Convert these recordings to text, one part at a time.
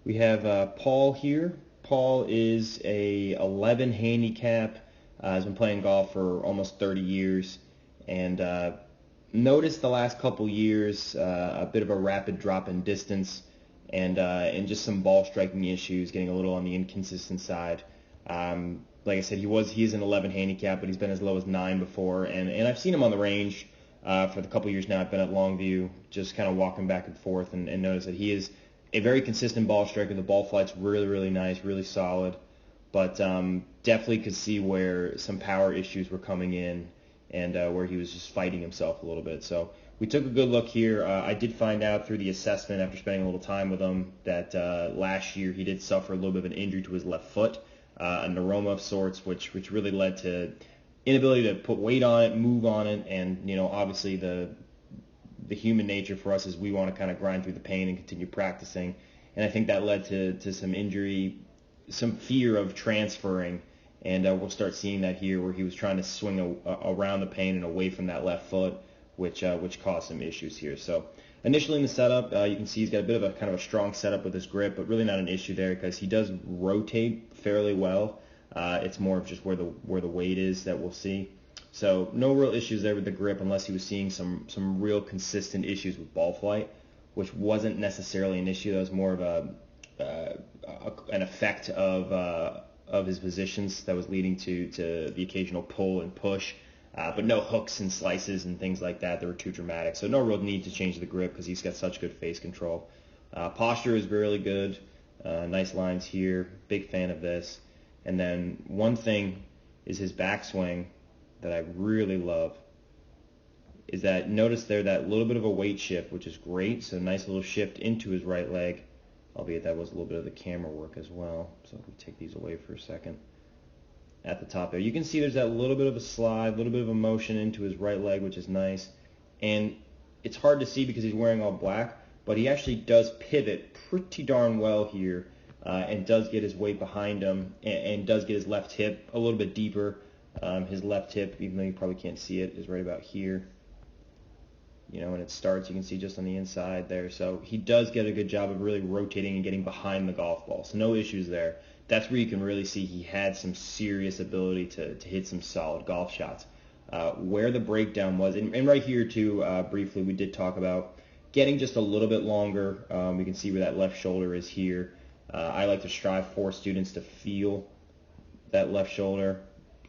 We have Paul here. Paul is a 11 handicap. Has been playing golf for almost 30 years, and noticed the last couple years a bit of a rapid drop in distance, and just some ball striking issues, getting a little on the inconsistent side. Like I said, he is an 11 handicap, but he's been as low as 9 before, and I've seen him on the range for the couple years now. I've been at Longview, just kind of walking back and forth, and noticed that he is a very consistent ball striker. The ball flight's really, really nice, really solid, but definitely could see where some power issues were coming in, and where he was just fighting himself a little bit. So we took a good look here. I did find out through the assessment after spending a little time with him that last year he did suffer a little bit of an injury to his left foot, a neuroma of sorts, which really led to inability to put weight on it, move on it, and obviously the human nature for us is we want to kind of grind through the pain and continue practicing, and I think that led to some injury, some fear of transferring, and we'll start seeing that here where he was trying to swing around the pain and away from that left foot, which caused some issues here. So initially in the setup, you can see he's got a bit of a kind of a strong setup with his grip, but really not an issue there because he does rotate fairly well. It's more of just where the weight is that we'll see. So no real issues there with the grip unless he was seeing some real consistent issues with ball flight, which wasn't necessarily an issue. That was more of an effect of his positions that was leading to the occasional pull and push, but no hooks and slices and things like that that were too dramatic. So no real need to change the grip because he's got such good face control. Posture is really good. Nice lines here. Big fan of this. And then one thing is his backswing that I really love is that notice there that little bit of a weight shift, which is great. So nice little shift into his right leg, albeit that was a little bit of the camera work as well. So if we take these away for a second. At the top there, you can see there's that little bit of a slide, a little bit of a motion into his right leg, which is nice. And it's hard to see because he's wearing all black, but he actually does pivot pretty darn well here, and does get his weight behind him, and does get his left hip a little bit deeper. His left hip, even though you probably can't see it, is right about here. And it starts, you can see just on the inside there. So he does get a good job of really rotating and getting behind the golf ball. So no issues there. That's where you can really see he had some serious ability to hit some solid golf shots. Where the breakdown was, and right here too, briefly, we did talk about getting just a little bit longer. We can see where that left shoulder is here. I like to strive for students to feel that left shoulder,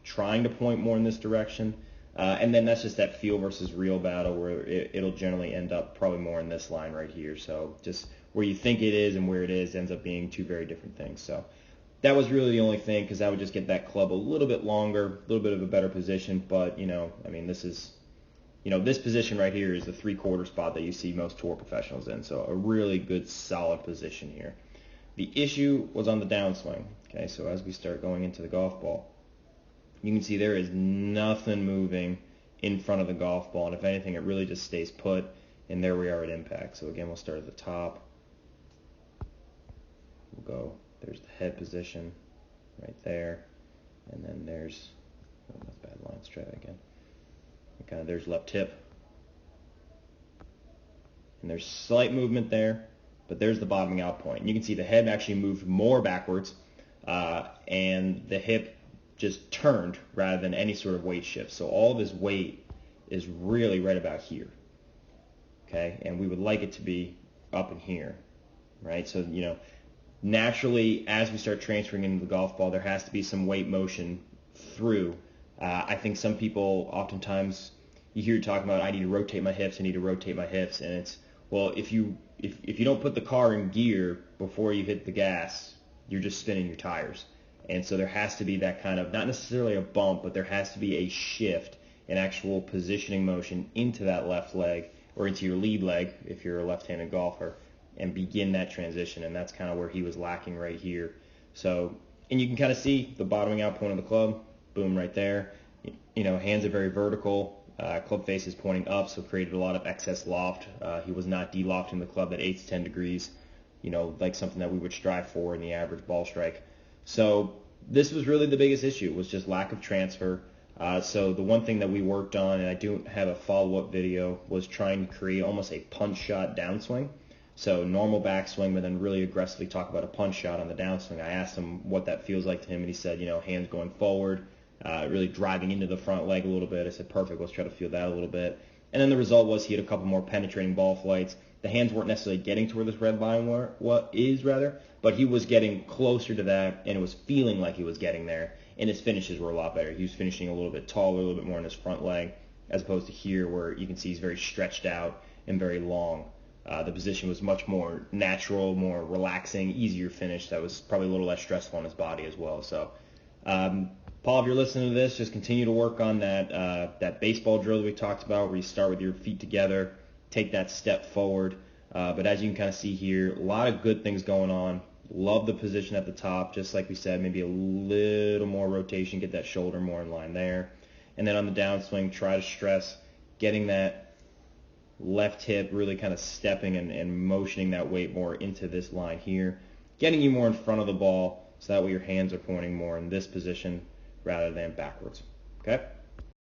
trying to point more in this direction. And then that's just that feel versus real battle where it'll generally end up probably more in this line right here. So just where you think it is and where it is ends up being two very different things. So that was really the only thing, because I would just get that club a little bit longer, a little bit of a better position. But, this is, this position right here is the 3/4 spot that you see most tour professionals in. So a really good, solid position here. The issue was on the downswing. Okay, so as we start going into the golf ball, you can see there is nothing moving in front of the golf ball, and if anything, it really just stays put, and there we are at impact. So again, we'll start at the top. We'll go, there's the head position right there, and then there's, oh, that's bad line straight again. And kind of there's left hip, and there's slight movement there, but there's the bottoming out point. And you can see the head actually moved more backwards, and the hip just turned rather than any sort of weight shift. So all of his weight is really right about here. Okay, and we would like it to be up in here, right? So, naturally, as we start transferring into the golf ball, there has to be some weight motion through. I think some people oftentimes, you hear talking about, I need to rotate my hips, and it's, well, if you don't put the car in gear before you hit the gas, you're just spinning your tires. And so there has to be that kind of, not necessarily a bump, but there has to be a shift, an actual positioning motion into that left leg, or into your lead leg if you're a left-handed golfer, and begin that transition. And that's kind of where he was lacking right here. So, and you can kind of see the bottoming out point of the club, boom, right there. Hands are very vertical. Club face is pointing up, so created a lot of excess loft. He was not de-lofting the club at 8 to 10 degrees, like something that we would strive for in the average ball strike. So this was really the biggest issue, was just lack of transfer. So the one thing that we worked on, and I do have a follow-up video, was trying to create almost a punch shot downswing. So normal backswing, but then really aggressively talk about a punch shot on the downswing. I asked him what that feels like to him, and he said, hands going forward, really driving into the front leg a little bit. I said, perfect, let's try to feel that a little bit. And then the result was he had a couple more penetrating ball flights. The hands weren't necessarily getting to where this red line but he was getting closer to that, and it was feeling like he was getting there, and his finishes were a lot better. He was finishing a little bit taller, a little bit more in his front leg, as opposed to here where you can see he's very stretched out and very long. The position was much more natural, more relaxing, easier finish. That was probably a little less stressful on his body as well. So, Paul, if you're listening to this, just continue to work on that baseball drill that we talked about, where you start with your feet together, take that step forward. But as you can kind of see here, a lot of good things going on. Love the position at the top, just like we said, maybe a little more rotation, get that shoulder more in line there. And then on the downswing, try to stress getting that left hip really kind of stepping and motioning that weight more into this line here, getting you more in front of the ball so that way your hands are pointing more in this position rather than backwards. Okay?